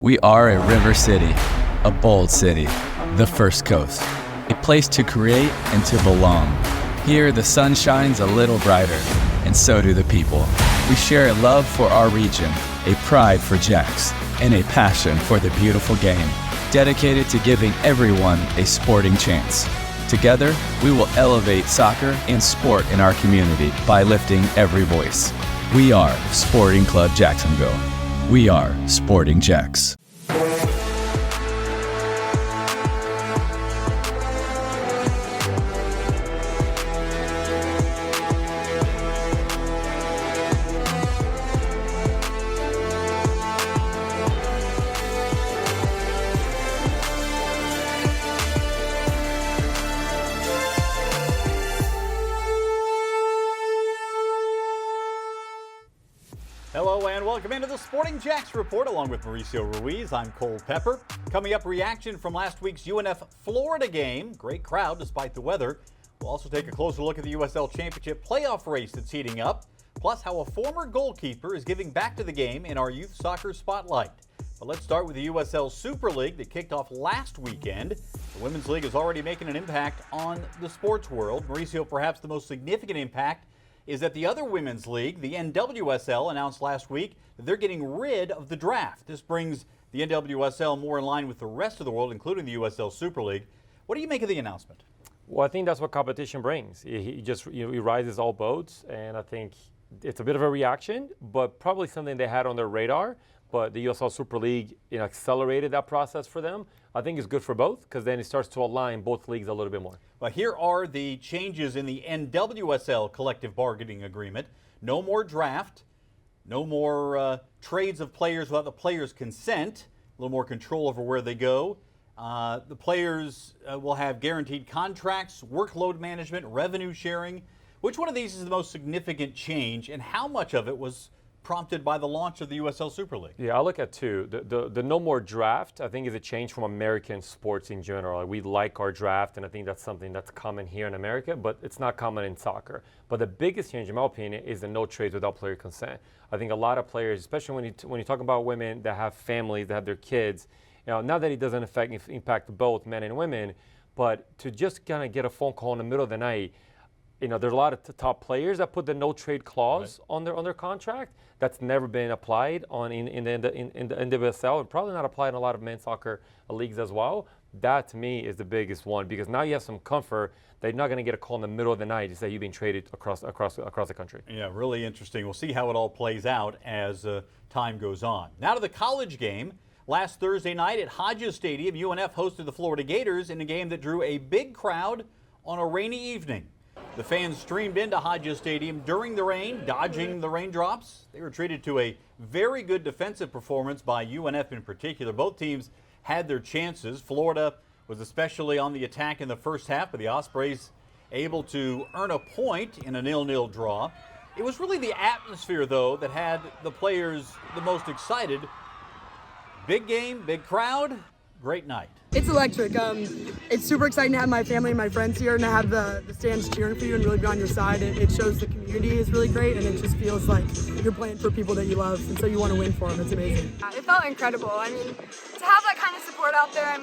We are a river city, a bold city, the First Coast, a place to create and to belong. Here, the sun shines a little brighter, and so do the people. We share a love for our region, a pride for Jacks, and a passion for the beautiful game, dedicated to giving everyone a sporting chance. Together, we will elevate soccer and sport in our community by lifting every voice. We are Sporting Club Jacksonville. We are Sporting Jacks. Hello and welcome into the Sporting Jacks Report along with Mauricio Ruiz. I'm Cole Pepper. Coming up, reaction from last week's UNF Florida game. Great crowd despite the weather. We'll also take a closer look at the USL Championship playoff race that's heating up, plus how a former goalkeeper is giving back to the game in our youth soccer spotlight. But let's start with the USL Super League that kicked off last weekend. The Women's League is already making an impact on the sports world. Mauricio, perhaps the most significant impact is that the other women's league, the NWSL, announced last week that they're getting rid of the draft. This brings the NWSL more in line with the rest of the world, including the USL Super League. What do you make of the announcement? Well, I think that's what competition brings. He rises all boats, and I think it's a bit of a reaction, but probably something they had on their radar. But the USL Super League accelerated that process for them. I think it's good for both because then it starts to align both leagues a little bit more. Well, here are the changes in the NWSL collective bargaining agreement. No more draft, no more trades of players without the players' consent, a little more control over where they go. The players will have guaranteed contracts, workload management, revenue sharing. Which one of these is the most significant change, and how much of it was prompted by the launch of the USL Super League? Yeah, I look at two. The no more draft, I think, is a change from American sports in general. We like our draft, and I think that's something that's common here in America, but it's not common in soccer. But the biggest change, in my opinion, is the no trades without player consent. I think a lot of players, especially when you talk about women that have families, that have their kids, not that it doesn't impact both men and women, but to just kind of get a phone call in the middle of the night. There's a lot of top players that put the no trade clause on their contract. That's never been applied in the NWSL, and probably not applied in a lot of men's soccer leagues as well. That to me is the biggest one, because now you have some comfort that you're not going to get a call in the middle of the night to say you've been traded across the country. Yeah, really interesting. We'll see how it all plays out as time goes on. Now to the college game. Last Thursday night at Hodges Stadium, UNF hosted the Florida Gators in a game that drew a big crowd on a rainy evening. The fans streamed into Hodges Stadium during the rain, dodging the raindrops. They were treated to a very good defensive performance by UNF in particular. Both teams had their chances. Florida was especially on the attack in the first half, but the Ospreys able to earn a point in a 0-0 draw. It was really the atmosphere, though, that had the players the most excited. Big game, big crowd, great night. It's electric. It's super exciting to have my family and my friends here and to have the stands cheering for you and really be on your side. It shows the community is really great, and it just feels like you're playing for people that you love, and so you want to win for them. It's amazing. It felt incredible. I mean, to have that kind of support out there,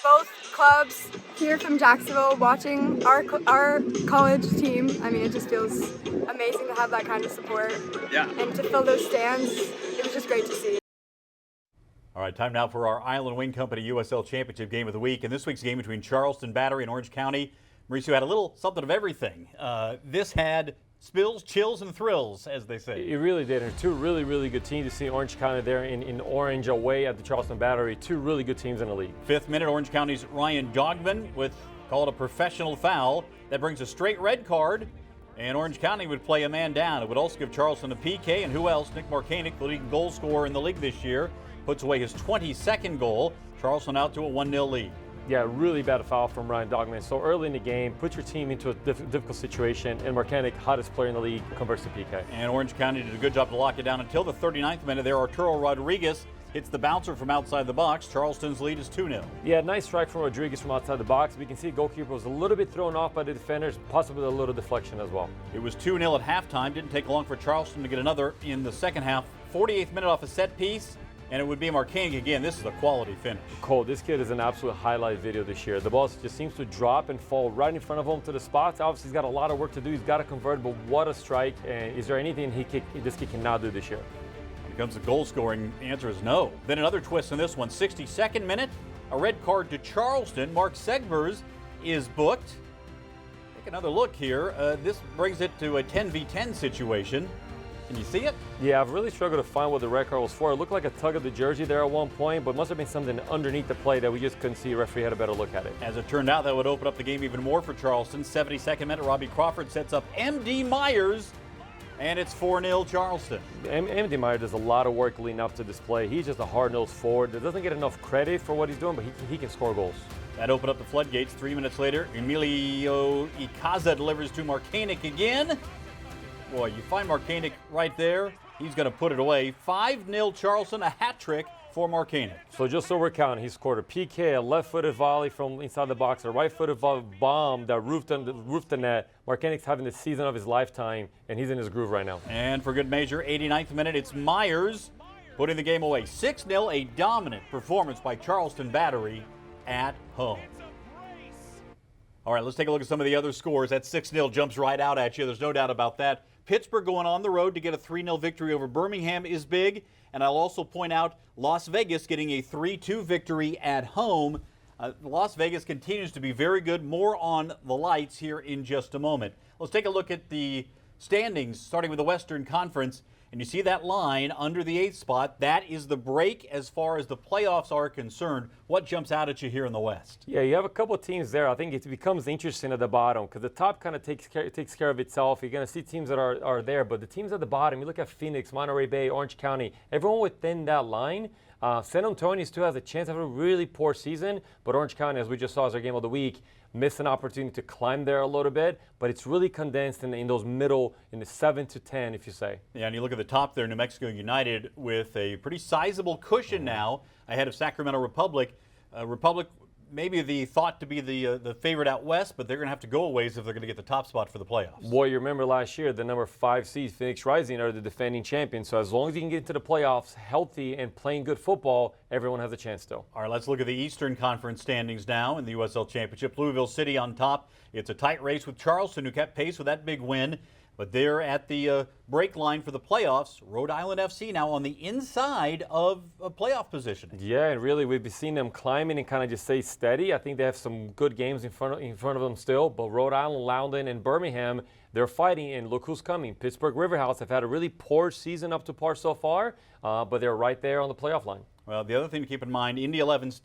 both clubs here from Jacksonville watching our college team, it just feels amazing to have that kind of support. Yeah. And to fill those stands, it was just great to see. All right, time now for our Island Wing Company USL Championship Game of the Week. And this week's game between Charleston Battery and Orange County, Mauricio had a little something of everything. This had spills, chills, and thrills, as they say. It really did. And two really, really good teams. To see Orange County there in Orange away at the Charleston Battery. Two really good teams in the league. 5th minute, Orange County's Ryan Dogman with called a professional foul. That brings a straight red card. And Orange County would play a man down. It would also give Charleston a PK. And who else? Nick Markanik, the leading goal scorer in the league this year, puts away his 22nd goal. Charleston out to a 1-0 lead. Yeah, really bad foul from Ryan Dogman. So early in the game, put your team into a difficult situation, and Markanik, hottest player in the league, converts to PK. And Orange County did a good job to lock it down until the 39th minute. There, Arturo Rodriguez hits the bouncer from outside the box. Charleston's lead is 2-0. Yeah, nice strike from Rodriguez from outside the box. We can see the goalkeeper was a little bit thrown off by the defenders, possibly a little deflection as well. It was 2-0 at halftime. Didn't take long for Charleston to get another in the second half. 48th minute off a set piece. And it would be Marcanic again. This is a quality finish. Cole, this kid is an absolute highlight video this year. The ball just seems to drop and fall right in front of him to the spots. Obviously, he's got a lot of work to do. He's got to convert, but what a strike. And is there anything this kid cannot do this year? When it comes to goal scoring, the answer is no. Then another twist in this one. 62nd minute, a red card to Charleston. Mark Segbers is booked. Take another look here. This brings it to a 10v10 situation. Can you see it? Yeah, I've really struggled to find what the red card was for. It looked like a tug of the jersey there at one point, but it must have been something underneath the play that we just couldn't see. The referee had a better look at it. As it turned out, that would open up the game even more for Charleston. 72nd minute, Robbie Crawford sets up M.D. Myers, and it's 4-0 Charleston. M.D. Myers does a lot of work leading up to this play. He's just a hard-nosed forward that doesn't get enough credit for what he's doing, but he can score goals. That opened up the floodgates. 3 minutes later, Emilio Icaza delivers to Marcanic again. Boy, you find Marcanic right there. He's going to put it away. 5-0 Charleston, a hat trick for Marcanic. So just so we're counting, he scored a PK, a left-footed volley from inside the box, a right-footed bomb that roofed the net. Marcanic's having the season of his lifetime, and he's in his groove right now. And for good measure, 89th minute, it's Myers putting the game away. 6-0, a dominant performance by Charleston Battery at home. All right, let's take a look at some of the other scores. That 6-0 jumps right out at you. There's no doubt about that. Pittsburgh going on the road to get a 3-0 victory over Birmingham is big. And I'll also point out Las Vegas getting a 3-2 victory at home. Las Vegas continues to be very good. More on the lights here in just a moment. Let's take a look at the standings, starting with the Western Conference. And you see that line under the 8th spot. That is the break as far as the playoffs are concerned. What jumps out at you here in the West? Yeah, you have a couple of teams there. I think it becomes interesting at the bottom because the top kind of takes care of itself. You're going to see teams that are there, but the teams at the bottom, you look at Phoenix, Monterey Bay, Orange County, everyone within that line. San Antonio still has a chance of a really poor season, but Orange County, as we just saw as our game of the week, missed an opportunity to climb there a little bit, but it's really condensed in those middle, in the 7 to 10, if you say. Yeah, and you look at the top there, New Mexico United with a pretty sizable cushion now ahead of Sacramento Republic. Republic maybe the thought to be the favorite out west, but they're going to have to go a ways if they're going to get the top spot for the playoffs. Boy, you remember last year, the number 5 seed Phoenix Rising are the defending champions. So as long as you can get into the playoffs healthy and playing good football, everyone has a chance still. All right, let's look at the Eastern Conference standings now in the USL Championship. Louisville City on top. It's a tight race with Charleston, who kept pace with that big win. But they're at the break line for the playoffs. Rhode Island FC now on the inside of a playoff position. Yeah, and really we've been seeing them climbing and kind of just stay steady. I think they have some good games in front of them still. But Rhode Island, Loudoun, and Birmingham, they're fighting. And look who's coming. Pittsburgh Riverhouse have had a really poor season up to par so far, but they're right there on the playoff line. Well, the other thing to keep in mind, Indy 11's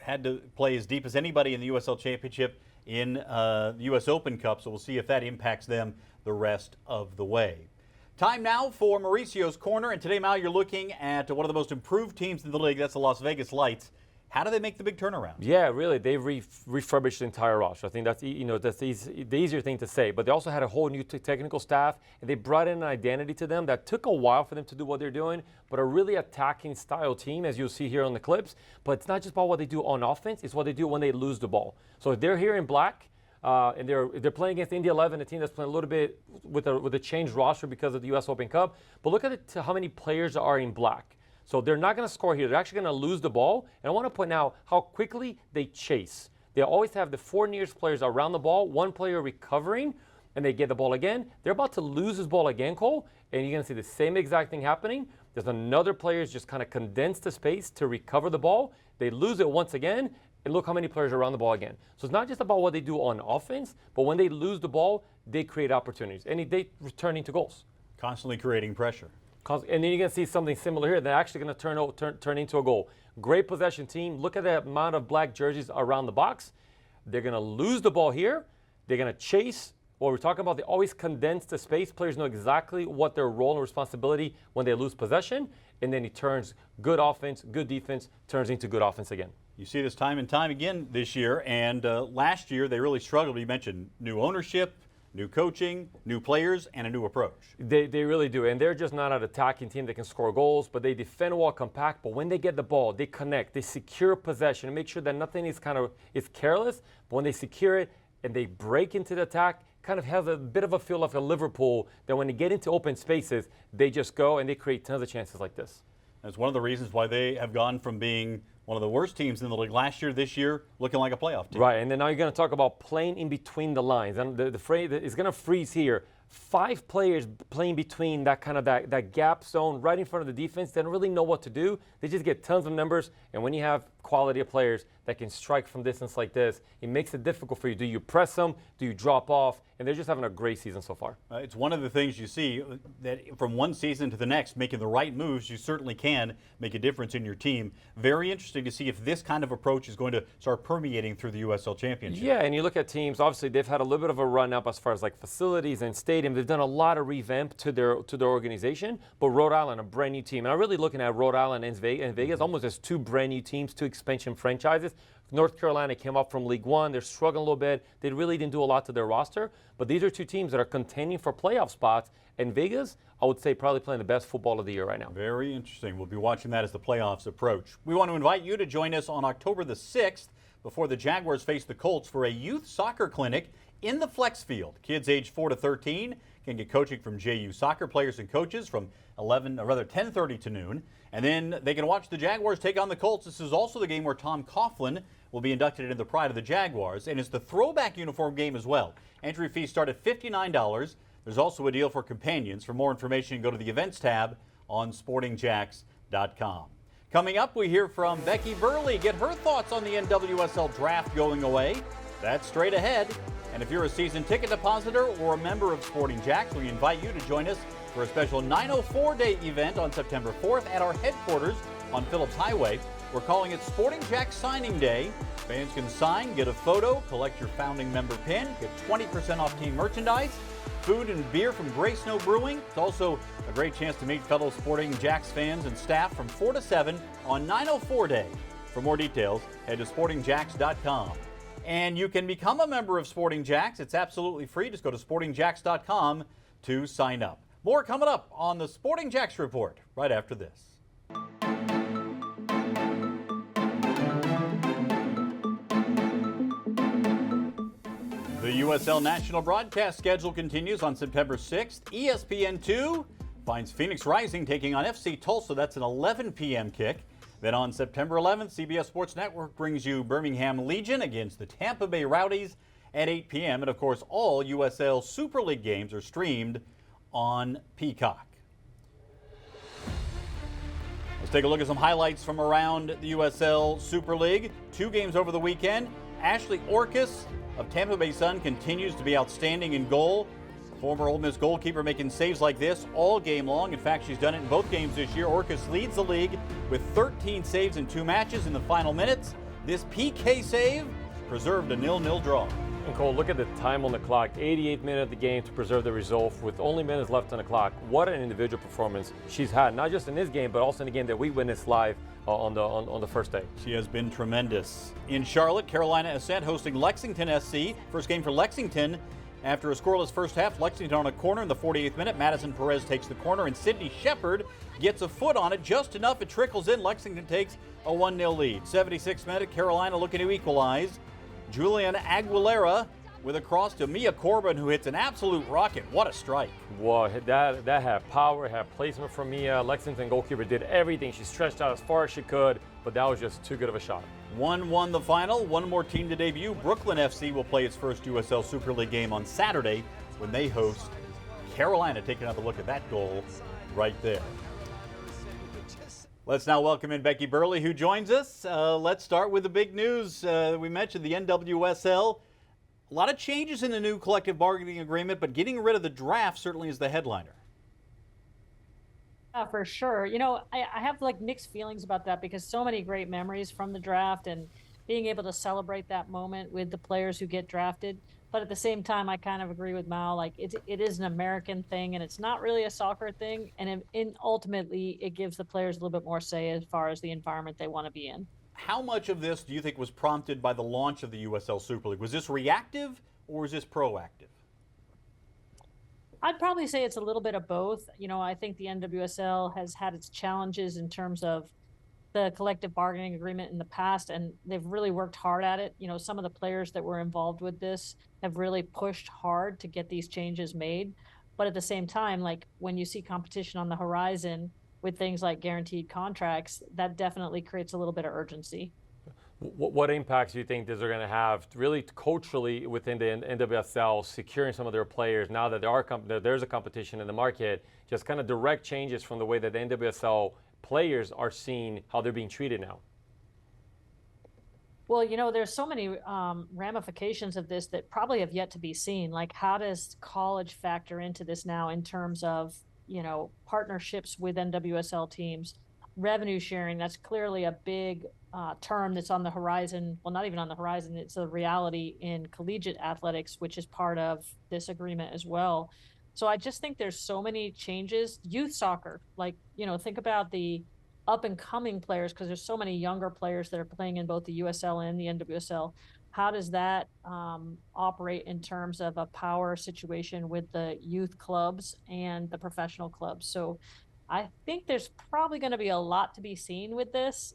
had to play as deep as anybody in the USL Championship in the U.S. Open Cup, so we'll see if that impacts them the rest of the way. Time now for Mauricio's Corner, and today, Mal, you're looking at one of the most improved teams in the league. That's the Las Vegas Lights. How do they make the big turnaround? Yeah, really, they've refurbished the entire roster. I think that's the easier thing to say. But they also had a whole new technical staff, and they brought in an identity to them that took a while for them to do what they're doing, but a really attacking style team, as you'll see here on the clips. But it's not just about what they do on offense; it's what they do when they lose the ball. So if they're here in black, and they're playing against Indy 11, a team that's playing a little bit with a changed roster because of the U.S. Open Cup. But look at how many players are in black. So they're not going to score here. They're actually going to lose the ball. And I want to point out how quickly they chase. They always have the 4 nearest players around the ball, 1 player recovering, and they get the ball again. They're about to lose this ball again, Cole, and you're going to see the same exact thing happening. There's another player who's just kind of condensed the space to recover the ball. They lose it once again, and look how many players are around the ball again. So it's not just about what they do on offense, but when they lose the ball, they create opportunities, and they turn into goals. Constantly creating pressure. And then you're going to see something similar here. They're actually going to turn into a goal. Great possession team. Look at the amount of black jerseys around the box. They're going to lose the ball here. They're going to chase. What we're talking about, they always condense the space. Players know exactly what their role and responsibility when they lose possession. And then it turns good offense, good defense, turns into good offense again. You see this time and time again this year. And last year, they really struggled. You mentioned new ownership, new coaching, new players, and a new approach. They really do. And they're just not an attacking team that can score goals, but they defend well compact. But when they get the ball, they connect, they secure possession and make sure that nothing is careless. But when they secure it and they break into the attack, kind of has a bit of a feel like a Liverpool that when they get into open spaces, they just go and they create tons of chances like this. That's one of the reasons why they have gone from being one of the worst teams in the league last year, this year, looking like a playoff team. Right, and then now you're going to talk about playing in between the lines. And the phrase is going to freeze here. 5 players playing between that kind of that gap zone right in front of the defense. They don't really know what to do. They just get tons of numbers. And when you have quality of players that can strike from distance like this, it makes it difficult for you. Do you press them? Do you drop off? And they're just having a great season so far. It's one of the things you see that from one season to the next, making the right moves, you certainly can make a difference in your team. Very interesting to see if this kind of approach is going to start permeating through the USL Championship. Yeah, and you look at teams, obviously they've had a little bit of a run up as far as like facilities and stadium. They've done a lot of revamp to their organization, but Rhode Island, a brand new team. And I'm really looking at Rhode Island and Vegas almost as 2 brand new teams, 2 expansion franchises. North Carolina came up from League One. They're struggling a little bit. They really didn't do a lot to their roster. But these are 2 teams that are contending for playoff spots. And Vegas, I would say, probably playing the best football of the year right now. Very interesting. We'll be watching that as the playoffs approach. We want to invite you to join us on October the 6th before the Jaguars face the Colts for a youth soccer clinic in the Flex Field. Kids age 4 to 13 can get coaching from JU soccer players and coaches from 10:30 to noon. And then they can watch the Jaguars take on the Colts. This is also the game where Tom Coughlin will be inducted into the Pride of the Jaguars. And it's the throwback uniform game as well. Entry fees start at $59. There's also a deal for companions. For more information, go to the events tab on sportingjacks.com. Coming up, we hear from Becky Burleigh. Get her thoughts on the NWSL draft going away. That's straight ahead. And if you're a season ticket depositor or a member of Sporting Jacks, we invite you to join us for a special 904 Day event on September 4th at our headquarters on Phillips Highway. We're calling it Sporting Jacks Signing Day. Fans can sign, get a photo, collect your founding member pin, get 20% off team merchandise, food and beer from Gray Snow Brewing. It's also a great chance to meet fellow Sporting Jacks fans and staff from 4 to 7 on 904 Day. For more details, head to sportingjacks.com. And you can become a member of Sporting Jacks. It's absolutely free. Just go to sportingjacks.com to sign up. More coming up on the Sporting Jacks Report right after this. The USL national broadcast schedule continues on September 6th. ESPN2 finds Phoenix Rising taking on FC Tulsa. That's an 11 p.m. kick. Then on September 11th, CBS Sports Network brings you Birmingham Legion against the Tampa Bay Rowdies at 8 p.m. And, of course, all USL Super League games are streamed on Peacock. Let's take a look at some highlights from around the USL Super League. 2 games over the weekend. Ashley Orcus of Tampa Bay Sun continues to be outstanding in goal. Former Ole Miss goalkeeper making saves like this all game long. In fact, she's done it in both games this year. Orcus leads the league with 13 saves in 2 matches in the final minutes. This PK save preserved a 0-0 draw. And Cole, look at the time on the clock. 88 minutes of the game to preserve the result with only minutes left on the clock. What an individual performance she's had, not just in this game, but also in the game that we witnessed live on the first day. She has been tremendous. In Charlotte, Carolina Ascent hosting Lexington SC. First game for Lexington. After a scoreless first half, Lexington on a corner in the 48th minute. Madison Perez takes the corner, and Sydney Shepard gets a foot on it just enough. It trickles in. Lexington takes a 1-0 lead. 76th minute, Carolina looking to equalize. Julian Aguilera with a cross to Mia Corbin, who hits an absolute rocket. What a strike. Wow, that had power, had placement from Mia. Lexington goalkeeper did everything. She stretched out as far as she could, but that was just too good of a shot. 1-1 the final. One more team to debut. Brooklyn FC will play its first USL Super League game on Saturday when they host Carolina. Taking another look at that goal right there. Let's now welcome in Becky Burleigh, who joins us. Let's start with the big news. We mentioned the NWSL. A lot of changes in the new collective bargaining agreement, but getting rid of the draft certainly is the headliner. For sure. You know, I have like mixed feelings about that because so many great memories from the draft and being able to celebrate that moment with the players who get drafted. But at the same time, I kind of agree with Mal. Like it is an American thing and it's not really a soccer thing. And ultimately, it gives the players a little bit more say as far as the environment they want to be in. How much of this do you think was prompted by the launch of the USL Super League? Was this reactive or was this proactive? I'd probably say it's a little bit of both. You know, I think the NWSL has had its challenges in terms of the collective bargaining agreement in the past, and they've really worked hard at it. You know, some of the players that were involved with this have really pushed hard to get these changes made. But at the same time, like when you see competition on the horizon, with things like guaranteed contracts, that definitely creates a little bit of urgency. What impacts do you think these are going to have really culturally within the NWSL, securing some of their players now that there's a competition in the market, just kind of direct changes from the way that the NWSL players are seeing how they're being treated now? Well, there's so many ramifications of this that probably have yet to be seen. Like, how does college factor into this now in terms of, partnerships with NWSL teams, revenue sharing? That's clearly a big term that's on the horizon. Well, not even on the horizon. It's a reality in collegiate athletics, which is part of this agreement as well. So I just think there's so many changes. Youth soccer, like, think about the up and coming players, because there's so many younger players that are playing in both the USL and the NWSL. How does that operate in terms of a power situation with the youth clubs and the professional clubs? So I think there's probably going to be a lot to be seen with this.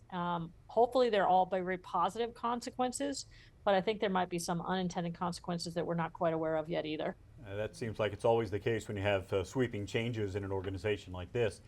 Hopefully they're all very positive consequences, but I think there might be some unintended consequences that we're not quite aware of yet either. That seems like it's always the case when you have sweeping changes in an organization like this.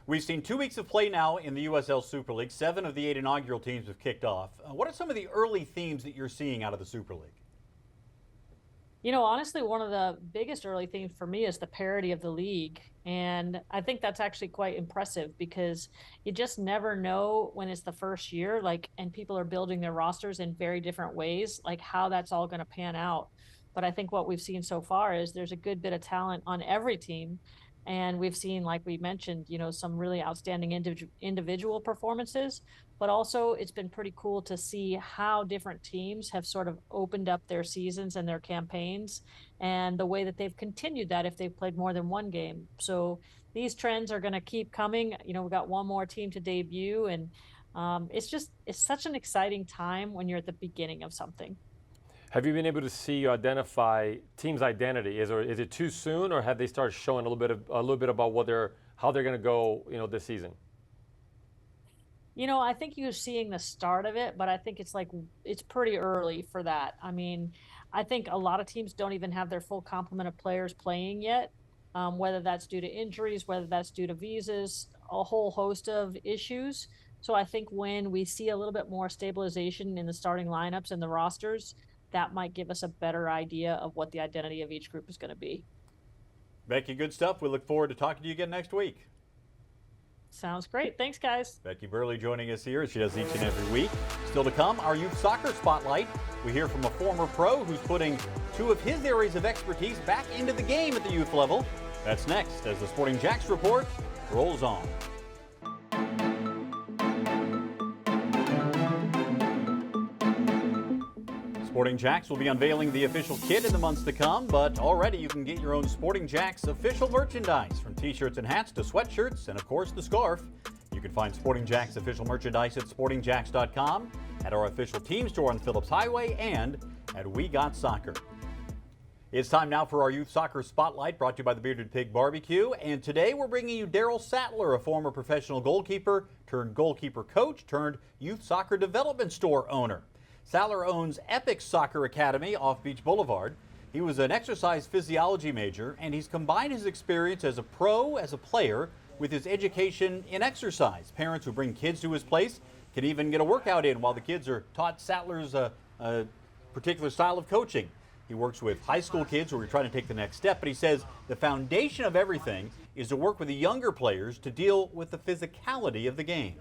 We've seen 2 weeks of play now in the USL Super League. 7 of the 8 inaugural teams have kicked off. What are some of the early themes that you're seeing out of the Super League? Honestly, one of the biggest early themes for me is the parity of the league. And I think that's actually quite impressive, because you just never know when it's the first year, and people are building their rosters in very different ways, like how that's all going to pan out. But I think what we've seen so far is there's a good bit of talent on every team. And we've seen, like we mentioned, some really outstanding individual performances, but also it's been pretty cool to see how different teams have sort of opened up their seasons and their campaigns, and the way that they've continued that if they've played more than one game. So these trends are going to keep coming. We've got one more team to debut, and it's such an exciting time when you're at the beginning of something. Have you been able to see or identify team's identity? Is it too soon, or have they started showing a little bit about how they're going to go, this season? I think you're seeing the start of it, but I think it's pretty early for that. I mean, I think a lot of teams don't even have their full complement of players playing yet, whether that's due to injuries, whether that's due to visas, a whole host of issues. So I think when we see a little bit more stabilization in the starting lineups and the rosters, that might give us a better idea of what the identity of each group is going to be. Becky, good stuff. We look forward to talking to you again next week. Sounds great. Thanks, guys. Becky Burleigh joining us here, as she does each and every week. Still to come, our youth soccer spotlight. We hear from a former pro who's putting 2 of his areas of expertise back into the game at the youth level. That's next as the Sporting Jacks Report rolls on. Sporting Jacks will be unveiling the official kit in the months to come, but already you can get your own Sporting Jacks official merchandise, from t-shirts and hats to sweatshirts and, of course, the scarf. You can find Sporting Jacks official merchandise at sportingjacks.com, at our official team store on Phillips Highway, and at We Got Soccer. It's time now for our youth soccer spotlight, brought to you by the Bearded Pig Barbecue. And today we're bringing you Daryl Sattler, a former professional goalkeeper turned goalkeeper coach turned youth soccer development store owner. Sattler owns Epic Soccer Academy off Beach Boulevard. He was an exercise physiology major, and he's combined his experience as a player, with his education in exercise. Parents who bring kids to his place can even get a workout in while the kids are taught Sattler's particular style of coaching. He works with high school kids who are trying to take the next step, but he says the foundation of everything is to work with the younger players to deal with the physicality of the game.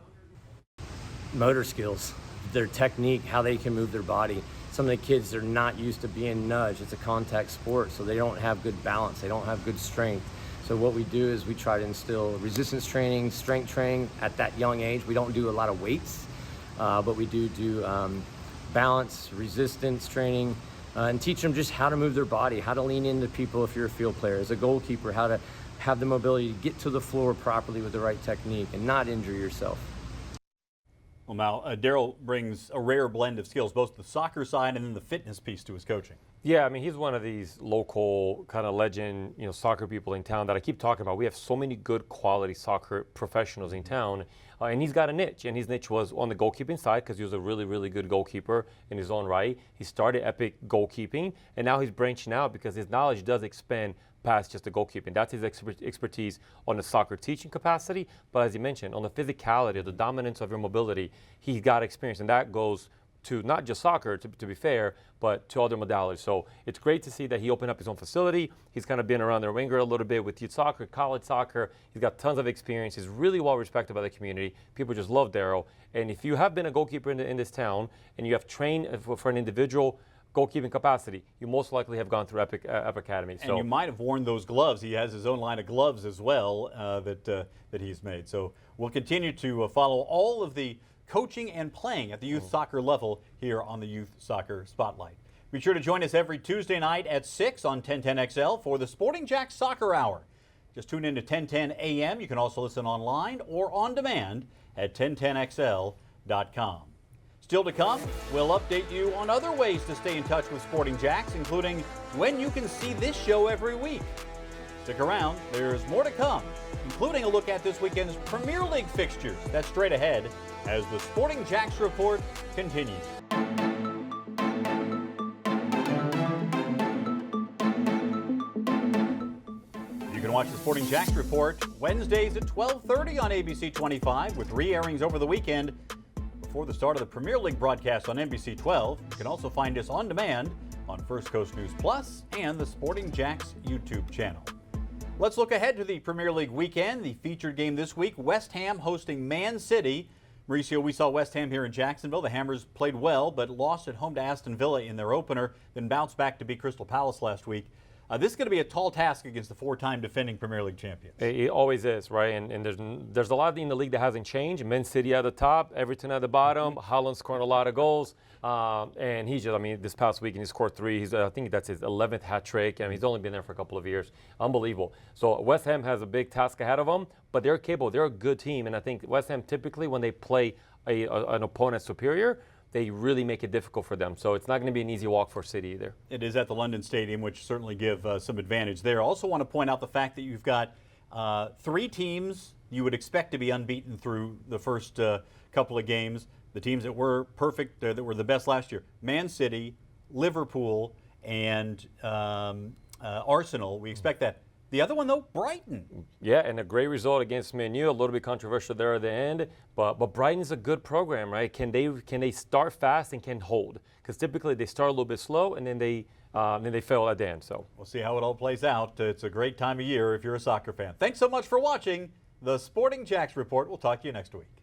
Motor skills, their technique, how they can move their body. Some of the kids are not used to being nudged. It's a contact sport, so they don't have good balance. They don't have good strength. So what we do is we try to instill resistance training, strength training at that young age. We don't do a lot of weights, but we do balance, resistance training, and teach them just how to move their body, how to lean into people if you're a field player. As a goalkeeper, how to have the mobility to get to the floor properly with the right technique and not injure yourself. Well, Mal, Daryl brings a rare blend of skills, both the soccer side and then the fitness piece to his coaching. Yeah, I mean, he's one of these local kind of legend, soccer people in town that I keep talking about. We have so many good quality soccer professionals in town, and he's got a niche. And his niche was on the goalkeeping side, because he was a really, really good goalkeeper in his own right. He started Epic goalkeeping, and now he's branching out because his knowledge does expand past just the goalkeeping. That's his expertise on the soccer teaching capacity. But as you mentioned, on the physicality, the dominance of your mobility, he's got experience, and that goes to not just soccer, to be fair, but to other modalities. So it's great to see that he opened up his own facility. He's kind of been around the ringer a little bit with youth soccer, college soccer. He's got tons of experience. He's really well respected by the community. People just love Daryl. And if you have been a goalkeeper in this town and you have trained for an individual goalkeeping capacity, you most likely have gone through Epic Academy. And you might have worn those gloves. He has his own line of gloves as well that he's made. So we'll continue to follow all of the coaching and playing at the youth soccer level here on the Youth Soccer Spotlight. Be sure to join us every Tuesday night at 6 on 1010XL for the Sporting Jacks Soccer Hour. Just tune in to 1010 AM. You can also listen online or on demand at 1010XL.com. Still to come, we'll update you on other ways to stay in touch with Sporting Jacks, including when you can see this show every week. Stick around, there's more to come, including a look at this weekend's Premier League fixtures. That's straight ahead as the Sporting Jacks Report continues. You can watch the Sporting Jacks Report Wednesdays at 12:30 on ABC 25 with re-airings over the weekend before the start of the Premier League broadcast on NBC 12. You can also find us on demand on First Coast News Plus and the Sporting Jacks YouTube channel. Let's look ahead to the Premier League weekend. The featured game this week, West Ham hosting Man City. Mauricio, we saw West Ham here in Jacksonville. The Hammers played well, but lost at home to Aston Villa in their opener, then bounced back to beat Crystal Palace last week. This is going to be a tall task against the four-time defending Premier League champions. It always is, right? And there's a lot in the league that hasn't changed. Man City at the top, Everton at the bottom. Haaland scoring a lot of goals. And he's just, this past week he scored 3. I think that's his 11th hat trick. He's only been there for a couple of years. Unbelievable. So West Ham has a big task ahead of them, but they're capable. They're a good team. And I think West Ham typically, when they play an opponent superior, they really make it difficult for them. So it's not going to be an easy walk for City either. It is at the London Stadium, which certainly give some advantage there. I also want to point out the fact that you've got 3 teams you would expect to be unbeaten through the first couple of games. The teams that were perfect, that were the best last year: Man City, Liverpool, and Arsenal. We expect that. The other one, though, Brighton. Yeah, and a great result against Man U. A little bit controversial there at the end, but Brighton's a good program, right? Can they start fast and can hold? Because typically they start a little bit slow and then they fail at the end. So we'll see how it all plays out. It's a great time of year if you're a soccer fan. Thanks so much for watching the Sporting Jacks Report. We'll talk to you next week.